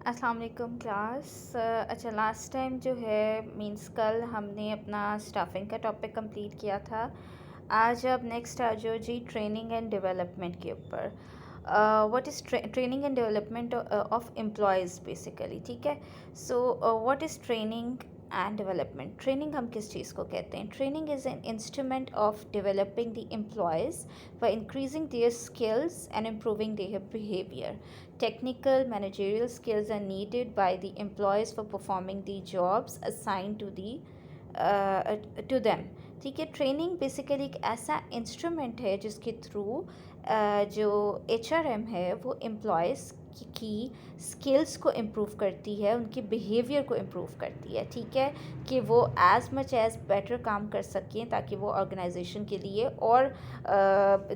अस्सलाम वालेकुम क्लास। अच्छा, लास्ट टाइम जो है मींस कल हमने अपना स्टाफिंग का टॉपिक कंप्लीट किया था। आज अब नेक्स्ट आ जाओ जी ट्रेनिंग एंड डेवलपमेंट के ऊपर। What is training and development of employees basically, ठीक है। So what is training and development? Training हम किस चीज़ को कहते हैं? Training is an instrument of developing the employees by increasing their skills and improving their behavior. Technical managerial skills are needed by the employees for performing the jobs assigned to them. ठीक है। Training basically एक ऐसा instrument है जिसके through जो HRM है वो employees की स्किल्स को इम्प्रूव करती है, उनके बिहेवियर को इम्प्रूव करती है, ठीक है, कि वो एज़ मच एज़ बेटर काम कर सकें ताकि वो ऑर्गेनाइजेशन के लिए और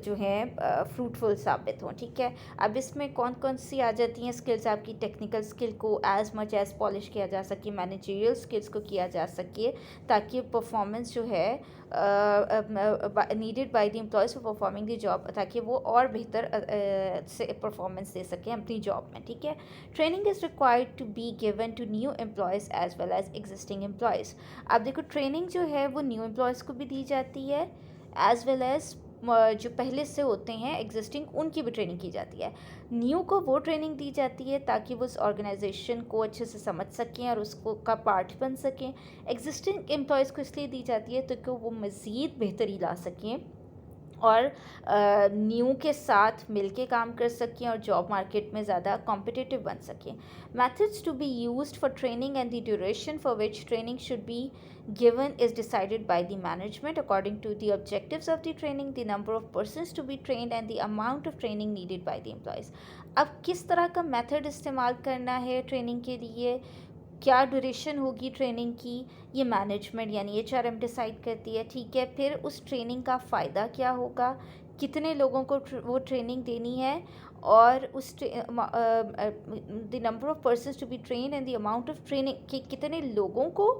जो है फ्रूटफुल साबित हों, ठीक है। अब इसमें कौन कौन सी आ जाती हैं स्किल्स? आपकी टेक्निकल स्किल को एज़ मच एज़ पॉलिश किया जा सके, मैनेजरियल स्किल्स को किया जा सके ताकि परफॉर्मेंस जो है needed by the employees for performing the job, ताकि वो और बेहतर से परफॉर्मेंस दे सकें अपनी जॉब में, ठीक है। Training is required to be given to new employees as well as existing employees. अब देखो, ट्रेनिंग जो है वो न्यू एम्प्लॉयज़ को भी दी जाती है एज़ वेल एज़ जो पहले से होते हैं एग्जिस्टिंग, उनकी भी ट्रेनिंग की जाती है। न्यू को वो ट्रेनिंग दी जाती है ताकि वो उस ऑर्गेनाइजेशन को अच्छे से समझ सकें और उसको का पार्ट बन सकें। एग्जिस्टिंग एम्प्लॉयज़ को इसलिए दी जाती है ताकि वो मज़ीद बेहतरी ला सकें और न्यू के साथ मिलके काम कर सकें और जॉब मार्केट में ज़्यादा कॉम्पिटिटिव बन सकें। Methods to be used for training and the duration for which training should be given is decided by the management according to the objectives of the training, the number of persons to be trained and the amount of training needed by the employees. अब किस तरह का method इस्तेमाल करना है training के लिए, क्या ड्यूरेशन होगी ट्रेनिंग की, ये मैनेजमेंट यानी एचआरएम डिसाइड करती है, ठीक है। फिर उस ट्रेनिंग का फ़ायदा क्या होगा, कितने लोगों को वो ट्रेनिंग देनी है, और उस the number of persons to be train and the amount of training, कि कितने लोगों को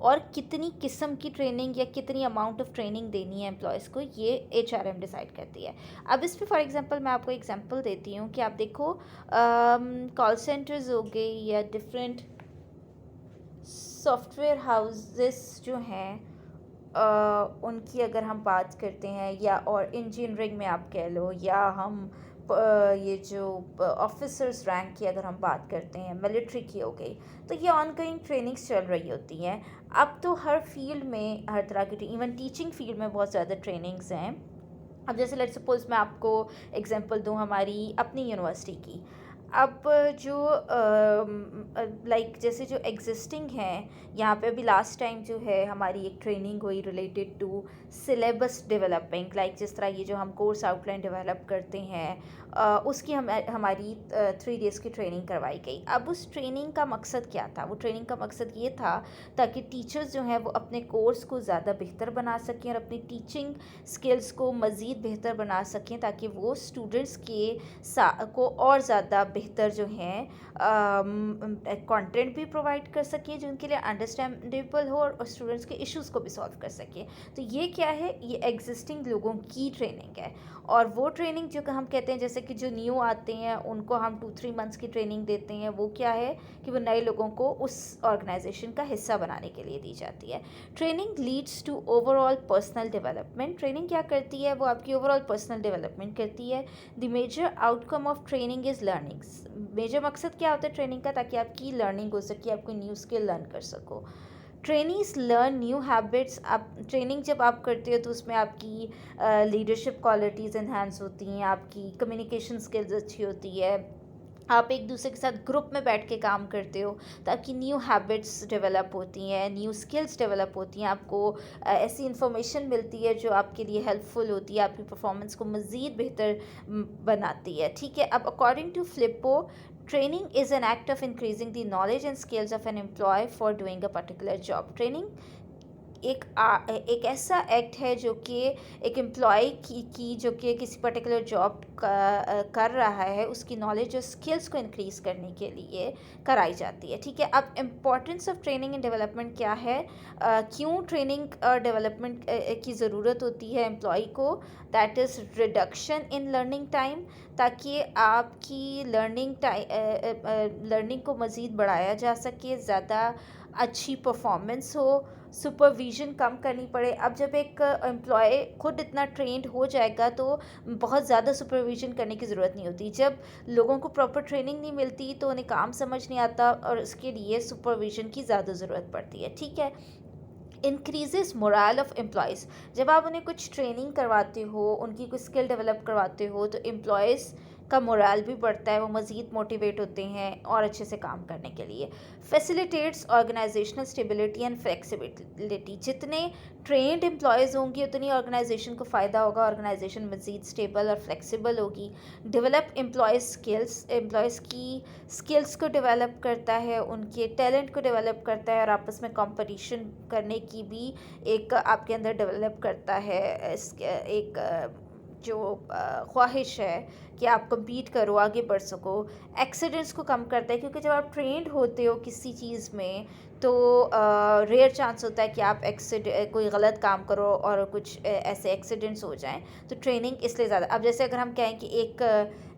और कितनी किस्म की ट्रेनिंग या कितनी अमाउंट ऑफ ट्रेनिंग देनी है एम्प्लॉयज़ को, ये एचआरएम डिसाइड करती है। अब इस पे फॉर एग्जांपल मैं आपको एग्जांपल देती हूँ कि आप देखो कॉल सेंटर्स हो गए या डिफरेंट सॉफ्टवेयर हाउसेस जो हैं, उनकी अगर हम बात करते हैं, या और इंजीनियरिंग में आप कह लो, या हम ये जो ऑफिसर्स रैंक की अगर हम बात करते हैं, मिलिट्री की हो गई, तो ये ऑनगोइंग ट्रेनिंग्स चल रही होती हैं। अब तो हर फील्ड में, हर तरह की, इवन टीचिंग फील्ड में बहुत ज़्यादा ट्रेनिंग्स हैं। अब जैसे लेट्स सपोज मैं आपको एग्जांपल दूं हमारी अपनी यूनिवर्सिटी की। अब जो लाइक जैसे जो एग्जिस्टिंग हैं, यहाँ पे अभी लास्ट टाइम जो है हमारी एक ट्रेनिंग हुई related to syllabus developing, like जिस तरह ये जो हम कोर्स आउटलाइन डेवलप करते हैं, उसकी हमारी 3 डेज़ की ट्रेनिंग करवाई गई। अब उस ट्रेनिंग का मकसद क्या था? वो ट्रेनिंग का मकसद ये था ताकि टीचर्स जो हैं वो अपने कोर्स को ज़्यादा बेहतर बना सकें और अपनी टीचिंग स्किल्स को मज़ीद बेहतर बना सकें, ताकि वो स्टूडेंट्स को और ज़्यादा बेहतर जो हैं कंटेंट भी प्रोवाइड कर सकें जो उनके लिए अंडरस्टैंडेबल हो, और स्टूडेंट्स के इश्यूज़ को भी सॉल्व कर सकें। तो ये क्या है? ये एग्जिस्टिंग लोगों की ट्रेनिंग है। और वो ट्रेनिंग जो हम कहते हैं, जैसे कि जो न्यू आते हैं उनको हम 2-3 मंथ्स की ट्रेनिंग देते हैं, वो क्या है कि वो नए लोगों को उस ऑर्गेनाइजेशन का हिस्सा बनाने के लिए दी जाती है। Training leads to overall personal development. Training क्या करती है? वो आपकी ओवरऑल पर्सनल डेवलपमेंट करती है। The major outcome of training is learnings. Major मकसद क्या होता है ट्रेनिंग का? ताकि आपकी लर्निंग हो सके, आप कोई न्यू स्किल लर्न कर सको। Trainees learn new habits. आप ट्रेनिंग जब आप करते हो तो उसमें आपकी लीडरशिप क्वालिटीज़ इन्हांस होती हैं, आपकी कम्युनिकेशन स्किल्स अच्छी होती है, आप एक दूसरे के साथ ग्रुप में बैठ के काम करते हो, तो आपकी न्यू हैबिट्स डेवलप होती हैं, न्यू स्किल्स डेवलप होती हैं, आपको ऐसी इन्फॉर्मेशन मिलती है जो आपके लिए हेल्पफुल होती है, आपकी परफॉर्मेंस को मज़ीद बेहतर बनाती है, ठीक है। अब according to Flippo, training is an act of increasing the knowledge and skills of an employ for doing a particular job. Training एक ऐसा एक्ट है जो कि एक एम्प्लॉय की जो कि किसी पर्टिकुलर जॉब कर रहा है, उसकी नॉलेज और स्किल्स को इंक्रीज़ करने के लिए कराई जाती है, ठीक है। अब importance of training and development क्या है, क्यों ट्रेनिंग और डेवलपमेंट की ज़रूरत होती है एम्प्लॉय को, that is reduction in learning time, ताकि आपकी लर्निंग को मज़ीद बढ़ाया जा सके, ज़्यादा अच्छी परफॉर्मेंस हो, सुपरविज़न कम करनी पड़े। अब जब एक एम्प्लॉय खुद इतना ट्रेंड हो जाएगा तो बहुत ज़्यादा सुपरविज़न करने की ज़रूरत नहीं होती। जब लोगों को प्रॉपर ट्रेनिंग नहीं मिलती तो उन्हें काम समझ नहीं आता और उसके लिए सुपरविज़न की ज़्यादा ज़रूरत पड़ती है, ठीक है। इंक्रीजेस मोरल ऑफ एम्प्लॉयज़, जब आप उन्हें कुछ ट्रेनिंग करवाते हो, उनकी कुछ स्किल डेवलप करवाते हो, तो एम्प्लॉयज़ का मोरल भी बढ़ता है, वो मज़ीद मोटिवेट होते हैं और अच्छे से काम करने के लिए। Facilitates organisational stability and flexibility, जितने ट्रेंड एम्प्लॉयज़ होंगे उतनी ऑर्गेनाइजेशन को फ़ायदा होगा, ऑर्गेनाइजेशन मज़ीद स्टेबल और फ्लेक्सिबल होगी। डेवलप एम्प्लॉयज़ की स्किल्स को डेवलप करता है, उनके टैलेंट को डेवलप करता है और आपस में कंपटीशन करने की भी एक आपके अंदर डेवलप करता है। एक जो ख्वाहिश है कि आप compete करो, आगे बढ़ सको। एक्सीडेंट्स को कम करता है, क्योंकि जब आप ट्रेंड होते हो किसी चीज़ में तो रेयर चांस होता है कि आप कोई गलत काम करो और कुछ ऐसे एक्सीडेंट्स हो जाएं। तो ट्रेनिंग इसलिए ज़्यादा, अब जैसे अगर हम कहें कि एक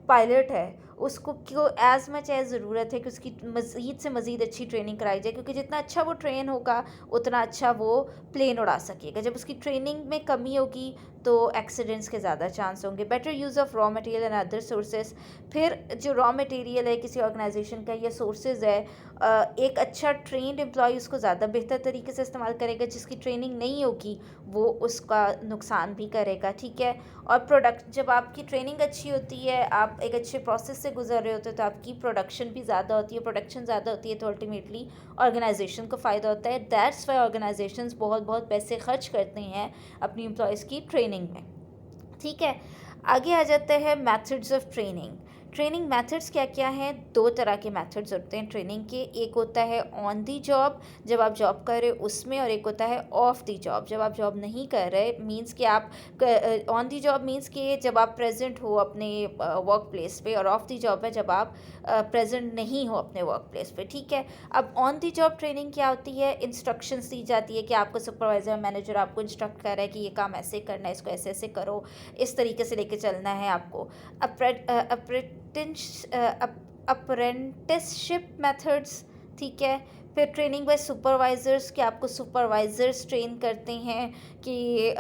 पायलट है, उसको क्यों एज़ मच एज़ ज़रूरत है कि उसकी मज़ीद से मज़ीद अच्छी ट्रेनिंग कराई जाए, क्योंकि जितना अच्छा वो ट्रेन होगा उतना अच्छा वो प्लेन उड़ा सकेगा। जब उसकी ट्रेनिंग में कमी होगी तो एक्सीडेंट्स के ज़्यादा चांस होंगे। Better use of raw material and other sources, फिर जो रॉ मटेरियल है किसी ऑर्गेनाइजेशन का या सोर्सेज है, एक अच्छा ट्रेंड एम्प्लॉय उसको ज़्यादा बेहतर तरीके से इस्तेमाल करेगा, जिसकी ट्रेनिंग नहीं होगी वो उसका नुकसान भी करेगा, ठीक है। और प्रोडक्ट, जब आपकी ट्रेनिंग अच्छी होती है, आप एक अच्छे प्रोसेस से गुजर रहे होते हो, तो आपकी प्रोडक्शन भी ज़्यादा होती है, प्रोडक्शन ज़्यादा होती है तो अल्टीमेटली ऑर्गेनाइजेशन को फ़ायदा होता है। दैट्स वाई ऑर्गेनाइजेशंस बहुत बहुत पैसे खर्च करते हैं अपनी एम्प्लॉयज़ की ट्रेनिंग में, ठीक है। आगे आ जाते हैं methods of training. Training methods क्या क्या हैं, दो तरह के मेथड्स होते हैं ट्रेनिंग के। एक होता है ऑन दी जॉब, जब आप जॉब कर रहे हो उसमें, और एक होता है ऑफ दी जॉब, जब आप जॉब नहीं कर रहे। मींस कि आप ऑन दी जॉब मींस कि जब आप प्रेजेंट हो अपने वर्क प्लेस पे, और ऑफ दी जॉब है जब आप प्रेजेंट नहीं हो अपने वर्क प्लेस पे, ठीक है। अब ऑन दी जॉब ट्रेनिंग क्या होती है, इंस्ट्रक्शंस दी जाती है कि आपको सुपरवाइज़र मैनेजर आपको इंस्ट्रक्ट कर रहा है कि ये काम ऐसे करना है, इसको ऐसे ऐसे करो, इस तरीके से लेके चलना है आपको। अप्रेंटिसशिप मेथड्स, ठीक है। फिर ट्रेनिंग बाय सुपरवाइज़र्स, कि आपको सुपरवाइज़र्स ट्रेन करते हैं कि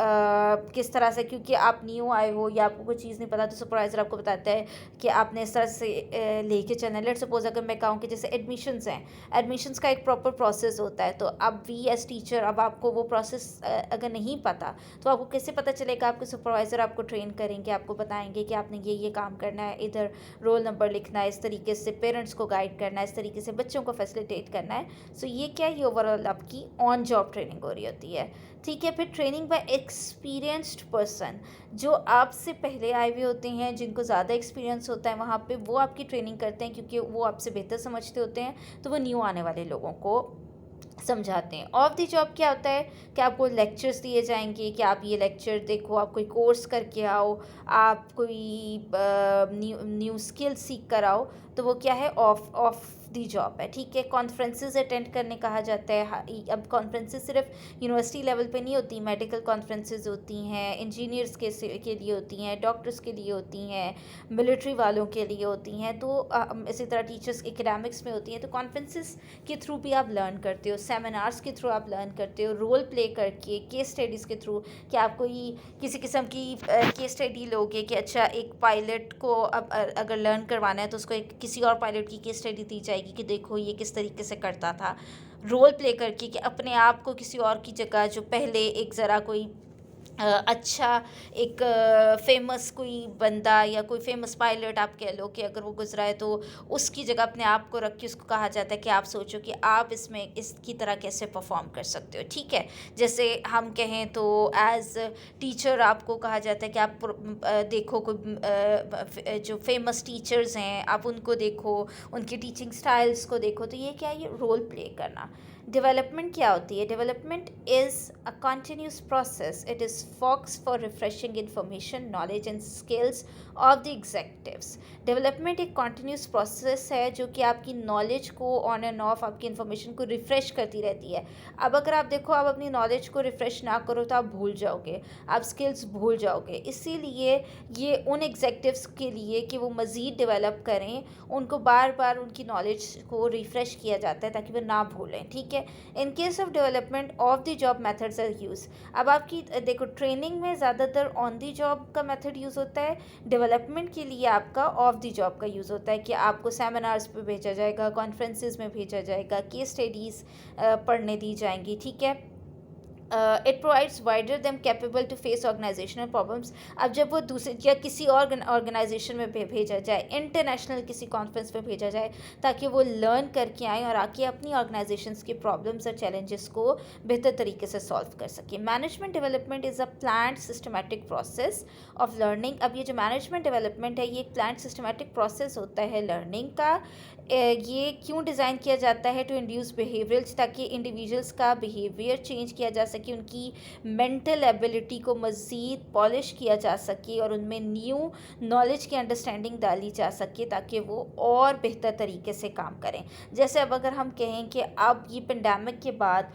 किस तरह से, क्योंकि आप न्यू आए हो या आपको कोई चीज़ नहीं पता, तो सुपरवाइज़र आपको बताता है कि आपने इस तरह से लेके चलना है। लेट्स सपोज अगर मैं कहूँ कि जैसे एडमिशन्स हैं, एडमिशन्स का एक प्रॉपर प्रोसेस होता है, तो अब वी एज टीचर, अब आपको वो प्रोसेस अगर नहीं पता तो आपको कैसे पता चलेगा, आपके सुपरवाइज़र आपको ट्रेन करेंगे, आपको बताएंगे कि आपने ये काम करना है, इधर रोल नंबर लिखना है, इस तरीके से पेरेंट्स को गाइड करना है, इस तरीके से बच्चों को फैसिलिटेट करना है। सो ये क्या, ये ओवरऑल आपकी ऑन जॉब ट्रेनिंग हो रही होती है, ठीक है। फिर ट्रेनिंग बाय एक्सपीरियंस्ड पर्सन, जो आपसे पहले आए हुए होते हैं, जिनको ज़्यादा एक्सपीरियंस होता है वहाँ पे, वो आपकी ट्रेनिंग करते हैं, क्योंकि वो आपसे बेहतर समझते होते हैं, तो वो न्यू आने वाले लोगों को समझाते हैं। ऑफ द जॉब क्या होता है कि आपको लेक्चर्स दिए जाएंगे कि आप ये लेक्चर देखो, आप कोई कोर्स करके आओ, आप कोई न्यू स्किल सीख कर आओ, तो वो क्या है, ऑफ दी जॉब है, ठीक है। कॉन्फ्रेंसेस अटेंड करने कहा जाता है। अब कॉन्फ्रेंसेस सिर्फ यूनिवर्सिटी लेवल पे नहीं होती, मेडिकल कॉन्फ्रेंसेस होती हैं, इंजीनियर्स के लिए होती हैं, डॉक्टर्स के लिए होती हैं, मिलिट्री वालों के लिए होती हैं, तो इसी तरह टीचर्स एकेडमिक्स में होती हैं। तो कॉन्फ्रेंसेस के थ्रू भी आप लर्न करते हो, सेमिनार्स के थ्रू आप लर्न करते हो, रोल प्ले करके, केस स्टडीज़ के थ्रू, कि आप कोई किसी किस्म की केस स्टडी लोगे कि अच्छा एक पायलट को अब अगर लर्न करवाना है तो उसको एक किसी और पायलट की केस स्टडी दी जाएगी कि देखो ये किस तरीके से करता था, रोल प्ले करके, कि अपने आप को किसी और की जगह, जो पहले एक ज़रा कोई अच्छा एक फ़ेमस कोई बंदा या कोई फ़ेमस पायलट आप कह लो कि अगर वो गुज़रा है तो उसकी जगह अपने आप को रख के उसको कहा जाता है कि आप सोचो कि आप इसमें इसकी तरह कैसे परफ़ॉर्म कर सकते हो, ठीक है? जैसे हम कहें तो एज़ टीचर आपको कहा जाता है कि आप देखो कोई जो फ़ेमस टीचर्स हैं आप उनको देखो, उनकी टीचिंग स्टाइल्स को देखो, तो ये क्या है, ये रोल प्ले करना। डेवलपमेंट क्या होती है? Development is a continuous process, it is focus for refreshing information knowledge and skills of the executives. Development एक कंटिन्यूस प्रोसेस है जो कि आपकी नॉलेज को ऑन एंड ऑफ, आपकी इन्फॉर्मेशन को रिफ़्रेश करती रहती है। अब अगर आप देखो, आप अपनी नॉलेज को रिफ़्रेश ना करो तो आप भूल जाओगे, आप स्किल्स भूल जाओगे। इसीलिए ये उन एग्जेक्टिव्स के लिए कि वो मज़ीद डेवलप करें, उनको बार बार उनकी नॉलेज को रिफ़्रेश किया जाता है ताकि वो ना भूलें, ठीक है? In case of development of the job methods are use. अब आपकी देखो, ट्रेनिंग में ज़्यादातर ऑन द जॉब का मेथड यूज़ होता है। डेवलपमेंट के लिए आपका ऑफ द जॉब का यूज़ होता है कि आपको सेमिनार्स पे भेजा जाएगा, कॉन्फ्रेंसेस में भेजा जाएगा, केस स्टडीज़ पढ़ने दी जाएंगी, ठीक है? It provides wider them capable to face organisational problems. अब जब वो दूसरे या किसी और ऑर्गेनाइजेशन में भेजा जाए, इंटरनेशनल किसी कॉन्फ्रेंस में भेजा जाए, ताकि वो लर्न करके आए और आके अपनी ऑर्गेनाइजेशंस के प्रॉब्लम्स और चैलेंजेस को बेहतर तरीके से सॉल्व कर सके। Management development is a planned systematic process of learning. अब ये जो मैनेजमेंट डेवलपमेंट है, ये एक प्लान्ड सिस्टमेटिक प्रोसेस होता है लर्निंग का। ये क्यों डिज़ाइन किया जाता है? टू इंड्यूस बिहेवियर्स, ताकि इंडिविजुअल्स का बिहेवियर चेंज किया जा सके, उनकी मेंटल एबिलिटी को मज़ीद पॉलिश किया जा सके और उनमें न्यू नॉलेज की अंडरस्टैंडिंग डाली जा सके ताकि वो और बेहतर तरीके से काम करें। जैसे अब अगर हम कहें कि अब ये पेंडेमिक के बाद,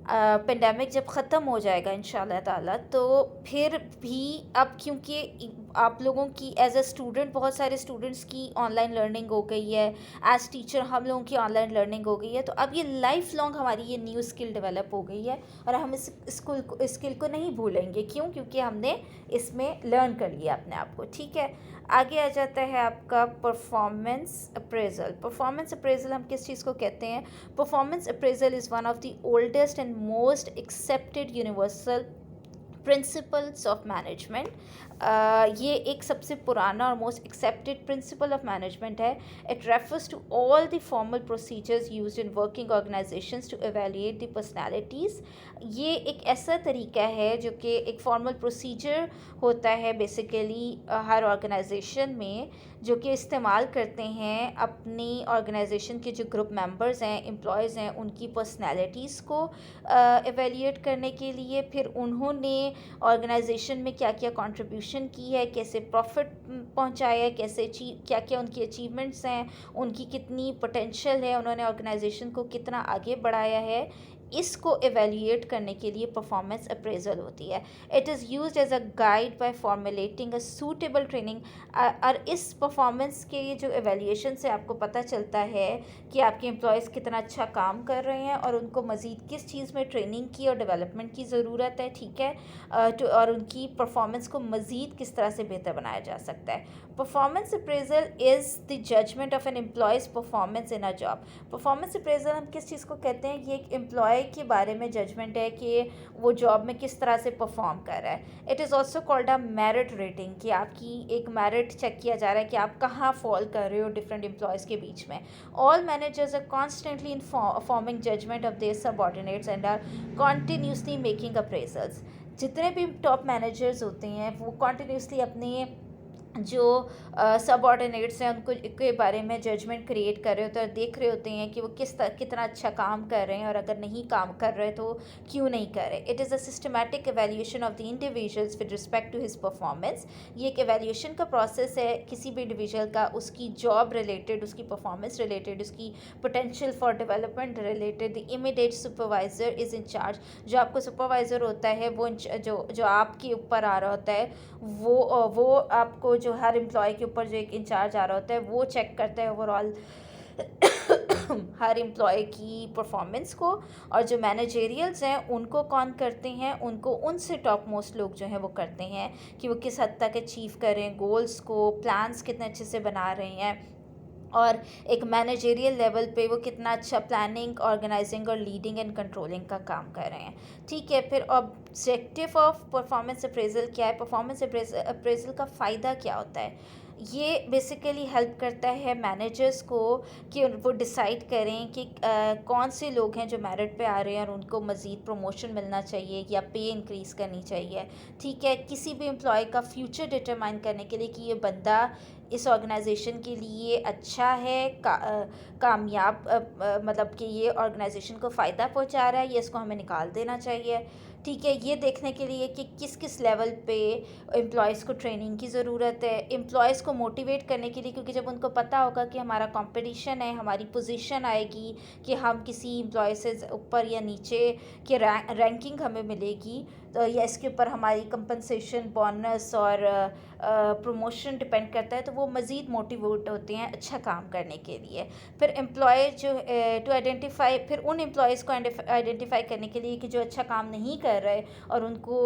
पेंडेमिक जब ख़त्म हो जाएगा इंशाल्लाह ताला, तो फिर भी अब क्योंकि आप लोगों की एज अ स्टूडेंट, बहुत सारे स्टूडेंट्स की ऑनलाइन लर्निंग हो गई है, एज टीचर हम लोगों की ऑनलाइन लर्निंग हो गई है, तो अब ये लाइफ लॉन्ग हमारी ये न्यू स्किल डेवलप हो गई है और हम इस स्किल को नहीं भूलेंगे। क्यों? क्योंकि हमने इसमें लर्न कर लिया अपने आप को, ठीक है? आगे आ जाता है आपका परफॉर्मेंस अप्रेजल। परफॉर्मेंस अप्रेजल हम किस चीज़ को कहते हैं? Performance appraisal is one of the oldest and most accepted universal principles of management. ये एक सबसे पुराना और most accepted principle of management है। It refers to all the formal procedures used in working organisations to evaluate the personalities. ये एक ऐसा तरीका है जो कि एक फॉर्मल प्रोसीजर होता है बेसिकली हर ऑर्गेनाइजेशन में, जो कि इस्तेमाल करते हैं अपनी ऑर्गेनाइजेशन के जो ग्रुप मेंबर्स हैं, एम्प्लॉयज़ हैं, उनकी पर्सनालिटीज़ को एवेल्युएट करने के लिए। फिर उन्होंने ऑर्गेनाइजेशन में क्या क्या कंट्रीब्यूशन की है, कैसे प्रॉफिट पहुंचाया है, कैसे क्या क्या उनकी अचीवमेंट्स हैं, उनकी कितनी पोटेंशियल है, उन्होंने ऑर्गेनाइजेशन को कितना आगे बढ़ाया है, इसको एवेल्युएट करने के लिए परफॉर्मेंस अप्रेजल होती है। It is used as a guide by formulating a suitable training. और इस परफॉर्मेंस के जो एवेल्युएशन से आपको पता चलता है कि आपके एम्प्लॉयज़ कितना अच्छा काम कर रहे हैं और उनको मज़ीद किस चीज़ में ट्रेनिंग की और डेवलपमेंट की ज़रूरत है, ठीक है? और उनकी परफॉर्मेंस को मज़ीद किस तरह से बेहतर बनाया जा सकता है। Performance appraisal is the judgement of an employee's performance in a job. Performance appraisal हम किस चीज़ को कहते हैं? ये एक एम्प्लॉय के बारे में जजमेंट है कि वो जॉब में किस तरह से परफॉर्म कर रहा है। It is also called a merit rating, कि आपकी एक मेरिट चेक किया जा रहा है कि आप कहाँ फॉल कर रहे हो डिफरेंट एम्प्लॉयज़ के बीच में। All managers are constantly in forming judgement of their subordinates and are continuously making appraisals. जितने भी टॉप मैनेजर्स होते हैं वो कॉन्टीन्यूसली अपने जो सबऑर्डिनेट्स हैं उनको के बारे में जजमेंट क्रिएट कर रहे होते हैं और देख रहे होते हैं कि वो कितना अच्छा काम कर रहे हैं, और अगर नहीं काम कर रहे तो क्यों नहीं कर रहे। It is a systematic evaluation of the individuals with respect to his performance. ये एक एवेल्यूएशन का प्रोसेस है किसी भी इंडिविजुअल का, उसकी जॉब रिलेटेड, उसकी परफॉर्मेंस रिलेटेड, उसकी potential for development related. The immediate supervisor is in charge. जो आपको सुपरवाइज़र होता है वो जो आपके ऊपर आ रहा होता है, वो आपको, जो हर एम्प्लॉय के ऊपर जो एक इंचार्ज आ रहा होता है, वो चेक करता है ओवरऑल हर एम्प्लॉय की परफॉर्मेंस को। और जो मैनेजेरियल्स हैं उनको कौन करते हैं? उनको उनसे टॉप मोस्ट लोग जो हैं वो करते हैं कि वो किस हद तक अचीव करें गोल्स को, प्लान्स कितने अच्छे से बना रहे हैं, और एक मैनेजेरियल लेवल पे वो कितना अच्छा प्लानिंग, ऑर्गेनाइजिंग और लीडिंग एंड कंट्रोलिंग का काम कर रहे हैं। ठीक है, फिर ऑब्जेक्टिव ऑफ परफॉर्मेंस अप्रेजल क्या है? परफॉर्मेंस अप्रेजल का फ़ायदा क्या होता है? ये बेसिकली हेल्प करता है मैनेजर्स को कि वो डिसाइड करें कि कौन से लोग हैं जो मेरिट पे आ रहे हैं और उनको मज़ीद प्रमोशन मिलना चाहिए या पे इंक्रीज़ करनी चाहिए। ठीक है, किसी भी एम्प्लॉय का फ्यूचर डिटरमाइन करने के लिए कि ये बंदा इस ऑर्गेनाइजेशन के लिए अच्छा है, कामयाब, मतलब कि ये ऑर्गेनाइजेशन को फ़ायदा पहुंचा रहा है या इसको हमें निकाल देना चाहिए। ठीक है, ये देखने के लिए कि किस किस लेवल पे एम्प्लॉयज़ को ट्रेनिंग की ज़रूरत है, एम्प्लॉयज़ को मोटिवेट करने के लिए, क्योंकि जब उनको पता होगा कि हमारा कंपटीशन है, हमारी पोजीशन आएगी कि हम किसी एम्प्लॉय से ऊपर या नीचे की रैंकिंग हमें मिलेगी, तो या इसके ऊपर हमारी कंपनसेशन, बोनस और प्रमोशन डिपेंड करता है, तो वो मज़ीद मोटिवेट होते हैं अच्छा काम करने के लिए। फिर एम्प्लॉय जो टू आइडेंटिफाई, फिर उन एम्प्लॉयज़ को आइडेंटिफाई करने के लिए कि जो अच्छा काम नहीं कर रहे और उनको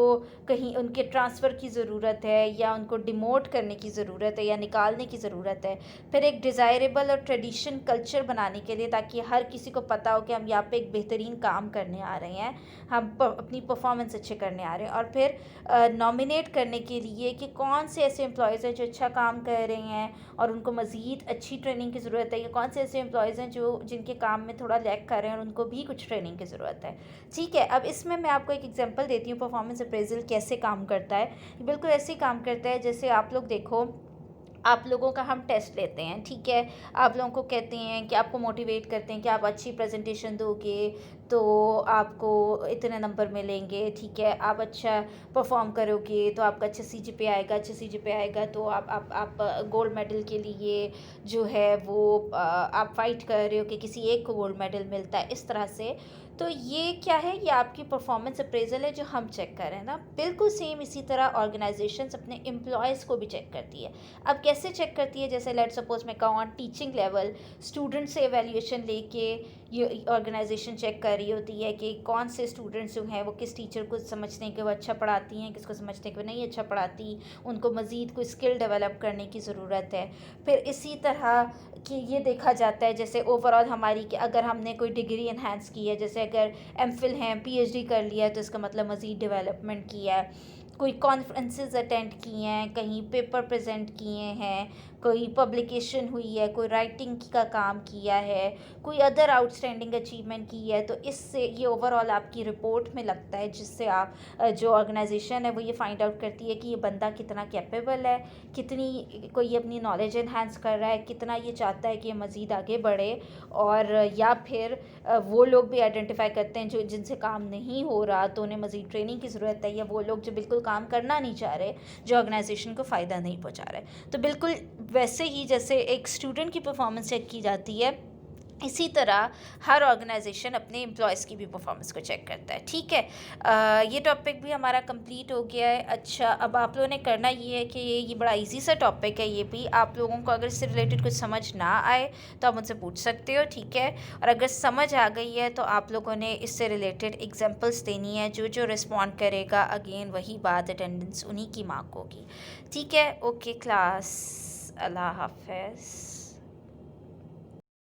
कहीं उनके ट्रांसफ़र की ज़रूरत है या उनको डिमोट करने की ज़रूरत है या निकालने की ज़रूरत है। फिर एक डिज़ायरेबल और ट्रेडिशन कल्चर बनाने के लिए, ताकि हर किसी को पता हो कि हम यहाँ पे एक बेहतरीन काम करने आ रहे हैं, हम अपनी परफॉर्मेंस अच्छे करने आ रहे हैं। और फिर नॉमिनेट करने के लिए कि कौन से ऐसे एम्प्लॉयज़ हैं जो अच्छा काम कर रहे हैं और उनको मज़ीद अच्छी ट्रेनिंग की ज़रूरत है, या कौन से ऐसे एम्प्लॉयज़ हैं जो जिनके काम में थोड़ा लैग कर रहे हैं और उनको भी कुछ ट्रेनिंग की ज़रूरत है। ठीक है, अब इसमें मैं आपको एक एग्जांपल देती हूँ परफॉर्मेंस अप्रेजल कैसे काम करता है। बिल्कुल ऐसे ही काम करता है जैसे आप लोग देखो, आप लोगों का हम टेस्ट लेते हैं। ठीक है, आप लोगों को कहते हैं कि आपको मोटिवेट करते हैं कि आप अच्छी प्रेजेंटेशन दोगे तो आपको इतने नंबर मिलेंगे। ठीक है, आप अच्छा परफॉर्म करोगे तो आपका अच्छा सीजीपीए आएगा, अच्छा सीजीपीए आएगा तो आप गोल्ड मेडल के लिए जो है वो आप फाइट कर रहे हो कि किसी एक को गोल्ड मेडल मिलता है, इस तरह से। तो ये क्या है? ये आपकी परफॉर्मेंस अप्रेजल है जो हम चेक कर रहे हैं ना। बिल्कुल सेम इसी तरह ऑर्गेनाइजेशंस अपने एम्प्लॉयज़ को भी चेक करती है। अब कैसे चेक करती है? जैसे लेट सपोज मैं कहूँ ऑन टीचिंग लेवल, स्टूडेंट से एवेल्यूएशन लेके ये ऑर्गेनाइजेशन चेक कर रही होती है कि कौन से स्टूडेंट्स जो हैं वो किस टीचर को समझते हैं कि वो अच्छा पढ़ाती हैं, किसको समझते हैं कि वो नहीं अच्छा पढ़ाती, उनको मज़ीद कोई स्किल डेवलप करने की ज़रूरत है। फिर इसी तरह कि ये देखा जाता है जैसे ओवरऑल हमारी, कि अगर हमने कोई डिग्री इन्हांस की है, जैसे अगर एमफिल हैं, पीएचडी कर लिया है, तो इसका मतलब मज़ीद डेवलपमेंट किया है, कोई कॉन्फ्रेंसेस अटेंड किए हैं, कहीं पेपर प्रेजेंट किए हैं, कोई पब्लिकेशन हुई है, कोई राइटिंग का काम किया है, कोई अदर आउटस्टैंडिंग अचीवमेंट की है, तो इससे ये ओवरऑल आपकी रिपोर्ट में लगता है, जिससे आप जो ऑर्गेनाइजेशन है वो ये फाइंड आउट करती है कि ये बंदा कितना कैपेबल है, कितनी कोई अपनी नॉलेज इन्हांस कर रहा है, कितना ये चाहता है कि ये मज़ीद आगे बढ़े। और या फिर वो लोग भी आइडेंटिफाई करते हैं जो जिनसे काम नहीं हो रहा, तो उन्हें मज़ीद ट्रेनिंग की ज़रूरत है, या वो लोग जो बिल्कुल काम करना नहीं चाह रहे, जो ऑर्गेनाइजेशन को फ़ायदा नहीं पहुंचा रहे। तो बिल्कुल वैसे ही जैसे एक स्टूडेंट की परफॉर्मेंस चेक की जाती है, इसी तरह हर ऑर्गेनाइजेशन अपने एम्प्लॉयज़ की भी परफॉर्मेंस को चेक करता है। ठीक है, ये टॉपिक भी हमारा कंप्लीट हो गया है। अच्छा, अब आप लोगों ने करना ये है कि ये बड़ा इजी सा टॉपिक है, ये भी आप लोगों को अगर इससे रिलेटेड कुछ समझ ना आए तो आप मुझसे पूछ सकते हो। ठीक है, और अगर समझ आ गई है तो आप लोगों ने इससे रिलेटेड एग्जाम्पल्स देनी है। जो जो रिस्पॉन्ड करेगा, अगेन वही बात, अटेंडेंस उन्हीं की मार्क होगी। ठीक है, ओके क्लास, अल्लाह हाफ़िज़।